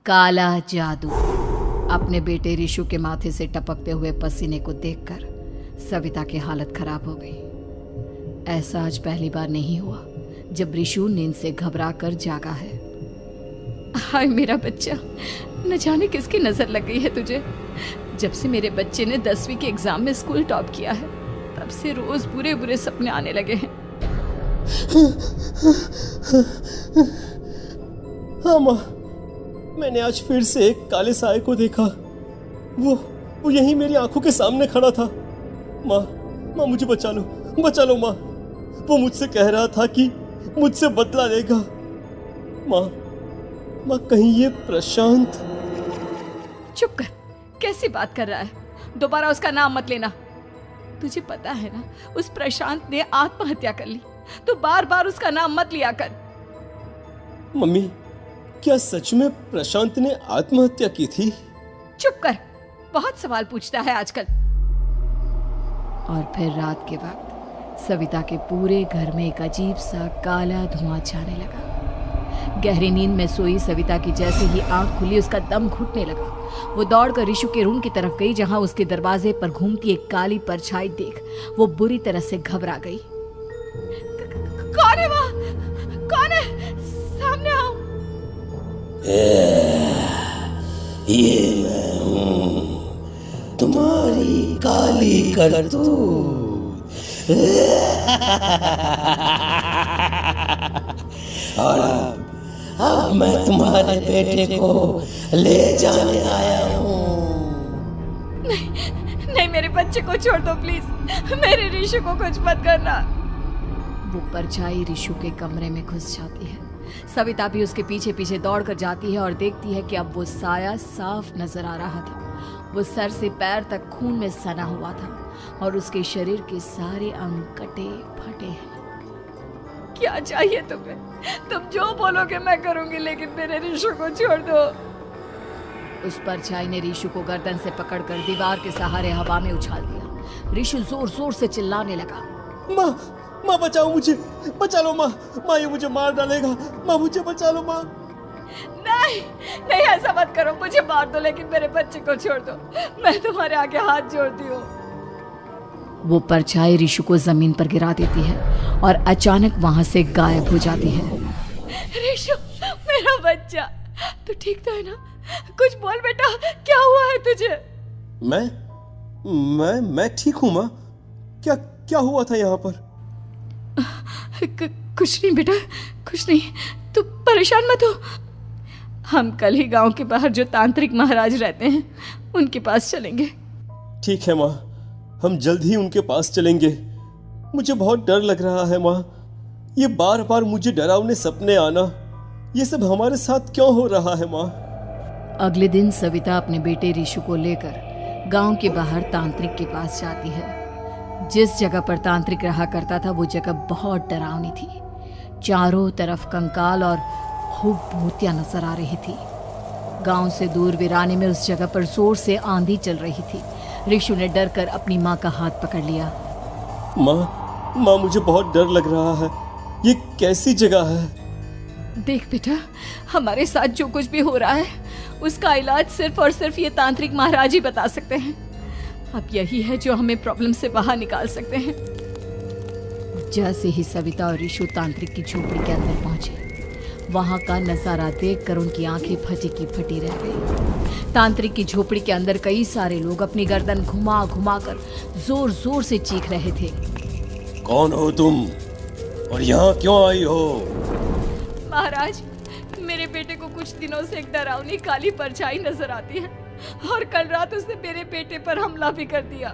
काला जादू। अपने बेटे रिशु के माथे से टपकते हुए पसीने को देखकर सविता की हालत खराब हो गई। ऐसा आज पहली बार नहीं हुआ जब रिशु नींद से घबरा कर जागा है। हाय मेरा बच्चा, न जाने किसकी नजर लग गई है तुझे। जब से मेरे बच्चे ने 10वीं के एग्जाम में स्कूल टॉप किया है तब से रोज बुरे बुरे सपने आने लगे हैं। हाँ माँ, मैंने आज फिर से एक काले साए को देखा। वो यहीं मेरी आंखों के सामने खड़ा था। माँ मुझे बचा लो माँ। वो मुझसे कह रहा था कि मुझसे बदला लेगा। माँ कहीं ये प्रशांत। चुप कर, कैसी बात कर रहा है? दोबारा उसका नाम मत लेना। तुझे पता है ना, उस प्रशांत ने आत्महत्या कर ली, तो बार बार उसका नाम मत लिया कर। मम्मी, क्या सच में प्रशांत ने आत्महत्या की थी? चुप कर, बहुत सवाल पूछता है आजकल। और फिर रात के वक्त सविता के पूरे घर में एक अजीब सा काला धुआं छाने लगा। गहरी नींद में सोई सविता की जैसे ही आंख खुली उसका दम घुटने लगा। वो दौड़कर रिशु के रूम की तरफ गई जहां उसके दरवाजे पर घूमती एक काली परछाई देख वो बुरी तरह से घबरा गई। कौन है वहाँ? कौन है? सामने आओ। ये मैं हूँ, तुम्हारी काली करतूत। और अब मैं तुम्हारे बेटे को ले जाने आया हूँ। नहीं, मेरे बच्चे को छोड़ दो प्लीज। मेरे रिशु को कुछ मत करना। वो परछाई रिशु के कमरे में घुस जाती है। सविता भी उसके पीछे पीछे दौड़कर जाती है और देखती है कि अब वो साया साफ नजर आ रहा था। वो सर से पैर तक खून में सना हुआ था और उसके शरीर के सारे अंग कटे फटे हैं। क्या चाहिए तुम्हें? तुम जो बोलोगे मैं करूंगी, लेकिन मेरे रिशु को छोड़ दो। उस परछाई ने रिशु को गर्दन से पकड़कर दीवार के सहारे हवा में उछाल दिया। रिशु जोर जोर से चिल्लाने लगा। माँ बचाओ मुझे, बचा लो माँ। ये मुझे मार डालेगा। माँ मुझे बचा लो माँ। नहीं ऐसा मत करो। मुझे मार दो लेकिन मेरे बच्चे को छोड़ दो। मैं तुम्हारे आगे हाथ जोड़ती हूँ। वो परछाई रिशु को जमीन पर गिरा देती है और अचानक वहां से गायब हो जाती है। रिशु, मेरा बच्चा, तू ठीक तो है ना? कुछ बोल बेटा, क्या हुआ है तुझे? मैं ठीक हूँ माँ। क्या हुआ था यहाँ पर? कुछ नहीं बेटा, कुछ नहीं। तू परेशान मत हो। हम कल ही गांव के बाहर जो तांत्रिक महाराज रहते हैं उनके पास चलेंगे। ठीक है माँ, हम जल्द ही उनके पास चलेंगे। मुझे बहुत डर लग रहा है माँ। ये बार बार मुझे डरावने सपने आना, ये सब हमारे साथ क्यों हो रहा है माँ? अगले दिन सविता अपने बेटे रिशु को लेकर गांव के बाहर तांत्रिक के पास जाती है। जिस जगह पर तांत्रिक रहा करता था वो जगह बहुत डरावनी थी। चारों तरफ कंकाल और खूब भूतियां नजर आ रही थी। गांव से दूर वीराने में उस जगह पर जोर से आंधी चल रही थी। रिशु ने डर कर अपनी माँ का हाथ पकड़ लिया। माँ मुझे बहुत डर लग रहा है। ये कैसी जगह है? देख बेटा, हमारे साथ जो कुछ भी हो रहा है उसका इलाज सिर्फ और सिर्फ ये तांत्रिक महाराज ही बता सकते हैं। अब यही है जो हमें प्रॉब्लम से बाहर निकाल सकते हैं। जैसे ही सविता और रिशु तांत्रिक की झोपड़ी के अंदर पहुंचे, वहां का नजारा देखकर उनकी आंखें फटी की फटी रह गई। तांत्रिक की झोपड़ी के अंदर कई सारे लोग अपनी गर्दन घुमा घुमा कर जोर जोर से चीख रहे थे। कौन हो तुम और यहाँ क्यों आई हो? महाराज, मेरे बेटे को कुछ दिनों से एक डरावनी काली परछाई नजर आती है और कल रात उसने मेरे बेटे पर हमला भी कर दिया।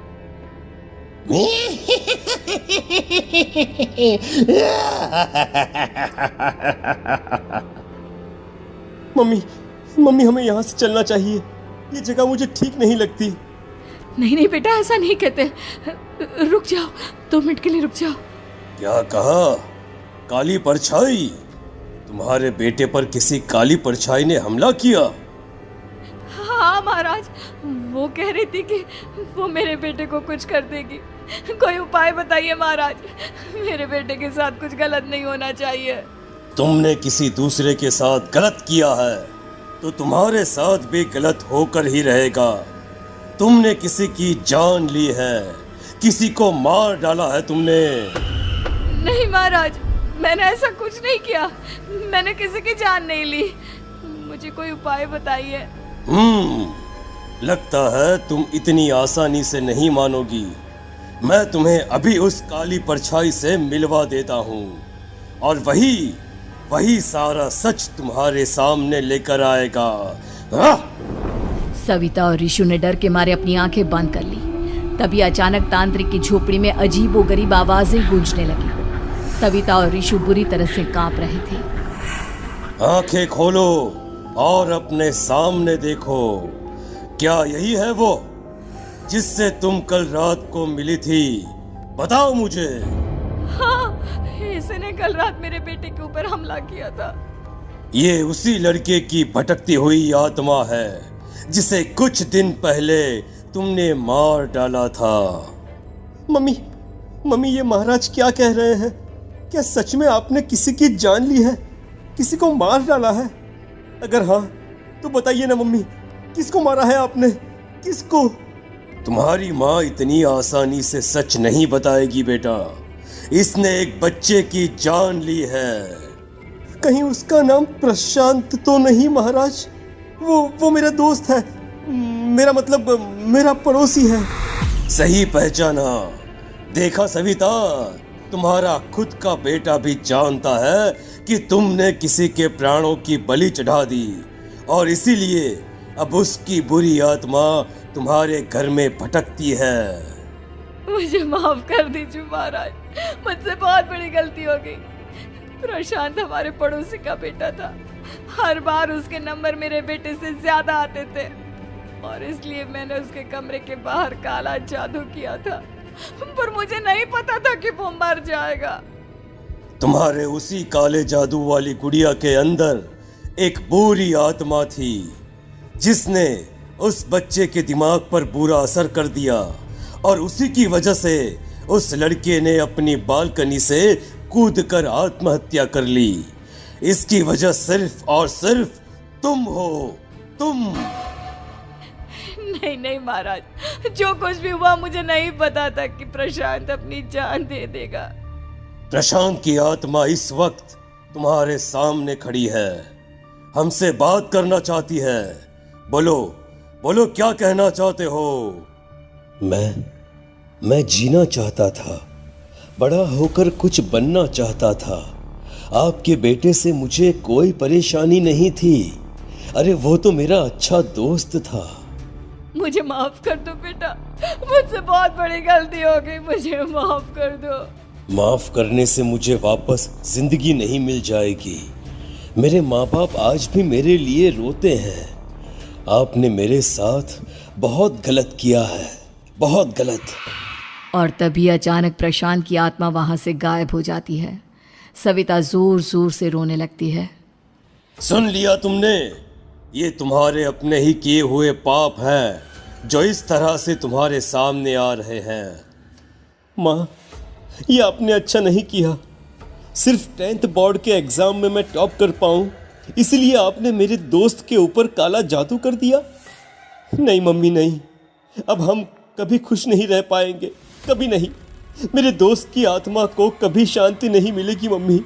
मम्मी हमें यहाँ से चलना चाहिए। ये जगह मुझे ठीक नहीं लगती। नहीं बेटा, ऐसा नहीं कहते। रुक जाओ, 2 मिनट के लिए रुक जाओ। क्या कहा? काली परछाई? तुम्हारे बेटे पर किसी काली परछाई ने हमला किया? हाँ महाराज, वो कह रही थी कि वो मेरे बेटे को कुछ कर देगी। कोई उपाय बताइए महाराज, मेरे बेटे के साथ कुछ गलत नहीं होना चाहिए। तुमने किसी दूसरे के साथ गलत किया है। तो तुम्हारे साथ भी गलत होकर ही रहेगा। तुमने किसी की जान ली है, किसी को मार डाला है तुमने। नहीं महाराज, मैंने ऐसा कुछ नहीं किया। मैंने किसी की जान नहीं ली। मुझे कोई उपाय बताइए। लगता है तुम इतनी आसानी से नहीं मानोगी। मैं तुम्हें अभी उस काली परछाई से मिलवा देता हूँ और वही सारा सच तुम्हारे सामने लेकर आएगा। सविता और ऋषु ने डर के मारे अपनी आंखें बंद कर ली। तभी अचानक तांत्रिक की झोपड़ी में अजीबोगरीब आवाजें गूंजने लगी। सविता और ऋषु बुरी तरह से कांप रहे थे। आंखें खोलो और अपने सामने देखो। क्या यही है वो जिससे तुम कल रात को मिली थी? बताओ मुझे। हाँ, इसने कल रात मेरे बेटे के ऊपर हमला किया था। ये उसी लड़के की भटकती हुई आत्मा है जिसे कुछ दिन पहले तुमने मार डाला था। मम्मी, ये महाराज क्या कह रहे हैं? क्या सच में आपने किसी की जान ली है, किसी को मार डाला है? अगर हाँ तो बताइए ना मम्मी, किसको मारा है आपने? किसको? तुम्हारी माँ इतनी आसानी से सच नहीं बताएगी बेटा। इसने एक बच्चे की जान ली है। कहीं उसका नाम प्रशांत तो नहीं महाराज? वो मेरा दोस्त है, मेरा मतलब मेरा पड़ोसी है। सही पहचाना। देखा सविता, तुम्हारा खुद का बेटा भी जानता है कि तुमने किसी के प्राणों की बलि चढ़ा दी और इसीलिए अब उसकी बुरी आत्मा तुम्हारे घर में भटकती है। मुझे माफ कर दीजिए महाराज, मुझसे बहुत बड़ी गलती हो गई। प्रशांत हमारे पड़ोसी का बेटा था। हर बार उसके नंबर मेरे बेटे से ज्यादा आते थे और इसलिए मैंने उसके कमरे के बाहर काला जादू किया था, पर मुझे नहीं पता था कि वो मर जाएगा। तुम्हारे उसी काले जादू वाली गुड़िया के अंदर एक बुरी आत्मा थी जिसने उस बच्चे के दिमाग पर बुरा असर कर दिया और उसी की वजह से उस लड़के ने अपनी बालकनी से कूदकर आत्महत्या कर ली। इसकी वजह सिर्फ और सिर्फ तुम हो, तुम। नहीं महाराज, जो कुछ भी हुआ मुझे नहीं पता था कि प्रशांत अपनी जान दे देगा। प्रशांत की आत्मा इस वक्त तुम्हारे सामने खड़ी है, हमसे बात करना चाहती है। बोलो क्या कहना चाहते हो? मैं जीना चाहता था, बड़ा होकर कुछ बनना चाहता था। आपके बेटे से मुझे कोई परेशानी नहीं थी। अरे वो तो मेरा अच्छा दोस्त था। मुझे माफ कर दो बेटा, मुझसे बहुत बड़ी गलती हो गई, मुझे माफ कर दो। माफ करने से मुझे वापस जिंदगी नहीं मिल जाएगी। मेरे माँ बाप आज भी मेरे लिए रोते हैं। आपने मेरे साथ बहुत गलत किया है, बहुत गलत। और तभी अचानक प्रशांत की आत्मा वहां से गायब हो जाती है। सविता जोर जोर से रोने लगती है। सुन लिया तुमने? ये तुम्हारे अपने ही किए हुए पाप हैं जो इस तरह से तुम्हारे सामने आ रहे हैं। माँ, ये आपने अच्छा नहीं किया। सिर्फ 10th बोर्ड के एग्जाम में मैं टॉप कर पाऊँ इसलिए आपने मेरे दोस्त के ऊपर काला जादू कर दिया। नहीं मम्मी, नहीं, अब हम कभी खुश नहीं रह पाएंगे, कभी नहीं। मेरे दोस्त की आत्मा को कभी शांति नहीं मिलेगी मम्मी,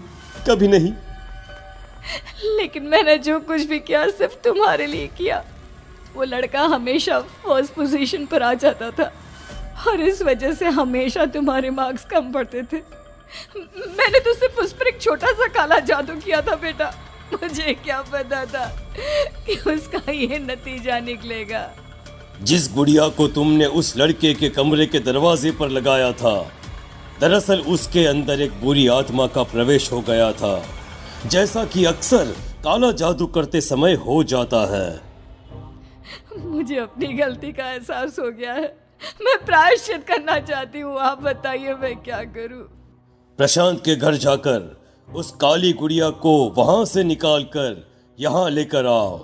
कभी नहीं। लेकिन मैंने जो कुछ भी किया सिर्फ तुम्हारे लिए किया। वो लड़का हमेशा फर्स्ट पोजीशन पर आ जाता था और इस वजह से हमेशा तुम्हारे मार्क्स कम पड़ते थे। मैंने तो सिर्फ उस पर एक छोटा सा काला जादू किया था बेटा। मुझे क्या पता था कि उसका ये नतीजा निकलेगा। जिस गुड़िया को तुमने उस लड़के के कमरे के दरवाजे पर लगाया था, दरअसल उसके अंदर एक बुरी आत्मा का प्रवेश हो गया था, जैसा कि अक्सर काला जादू करते समय हो जाता है। मुझे अपनी गलती का एहसास हो गया है। मैं प्रायश्चित करना चाहती हूँ। आप बताइए मैं क्या करूँ? प्रशांत के घर जाकर उस काली गुड़िया को वहां से निकालकर यहाँ लेकर आओ।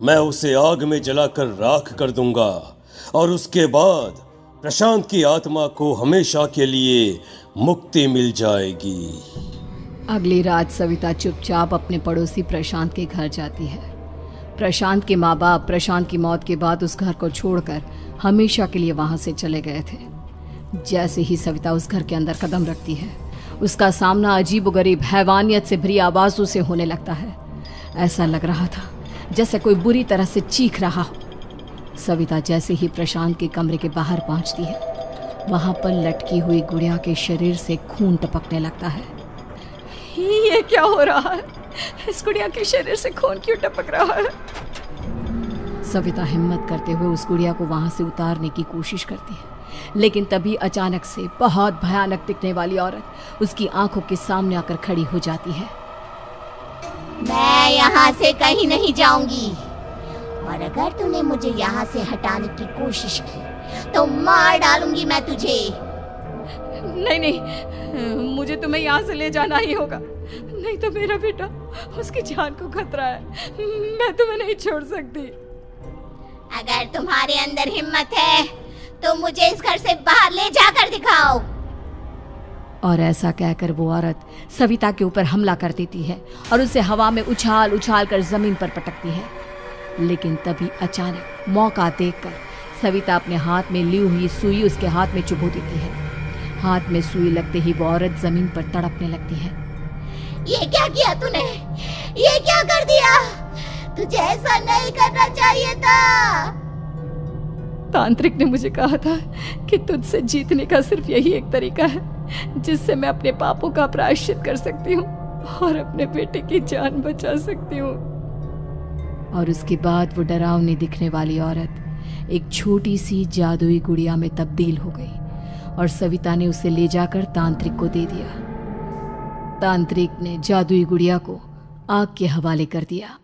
मैं उसे आग में जलाकर राख कर दूंगा और उसके बाद प्रशांत की आत्मा को हमेशा के लिए मुक्ति मिल जाएगी। अगली रात सविता चुपचाप अपने पड़ोसी प्रशांत के घर जाती है। प्रशांत के माँ बाप प्रशांत की मौत के बाद उस घर को छोड़कर हमेशा के लिए वहां से चले गए थे। जैसे ही सविता उस घर के अंदर कदम रखती है, उसका सामना अजीबोगरीब हैवानियत से भरी आवाजों से होने लगता है। ऐसा लग रहा था जैसे कोई बुरी तरह से चीख रहा हो। सविता जैसे ही प्रशांत के कमरे के बाहर पहुंचती है, वहां पर लटकी हुई गुड़िया के शरीर से खून टपकने लगता है। ये क्या हो रहा है? इस गुड़िया के शरीर से खून क्यों टपक रहा है? सविता हिम्मत करते हुए उस गुड़िया को वहां से उतारने की कोशिश करती है, लेकिन तभी अचानक से बहुत भयानक दिखने वाली औरत उसकी आंखों के सामने आकर खड़ी हो जाती है। मैं यहाँ से कहीं नहीं जाऊंगी, और अगर तूने मुझे यहाँ से हटाने की कोशिश की तो मार डालूंगी मैं तुझे। नहीं नहीं, मुझे तुम्हें यहाँ से ले जाना ही होगा, नहीं तो मेरा बेटा, उसकी जान को खतरा है। मैं तुम्हें नहीं छोड़ सकती। अगर तुम्हारे अंदर हिम्मत है तो मुझे इस घर से बाहर ले जाकर दिखाओ। और ऐसा कहकर वो औरत सविता के ऊपर हमला कर देती है और उसे हवा में उछाल उछाल कर जमीन पर पटकती है। लेकिन तभी अचानक मौका देखकर सविता अपने हाथ में ली हुई सुई उसके हाथ में चुभो देती है। हाथ में सुई लगते ही वो औरत जमीन पर तड़पने लगती है। ये क्या किया तूने? ये क्या कर दिया? तुझे ऐसा नहीं करना चाहिए था। तांत्रिक ने मुझे कहा था कि तुझसे जीतने का सिर्फ यही एक तरीका है जिससे मैं अपने पापों का प्रायश्चित कर सकती हूँ और अपने बेटे की जान बचा सकती हूँ। और उसके बाद वो डरावनी दिखने वाली औरत एक छोटी सी जादुई गुड़िया में तब्दील हो गई और सविता ने उसे ले जाकर तांत्रिक को दे दिया। तांत्रिक ने जादुई गुड़िया को आग के हवाले कर दिया।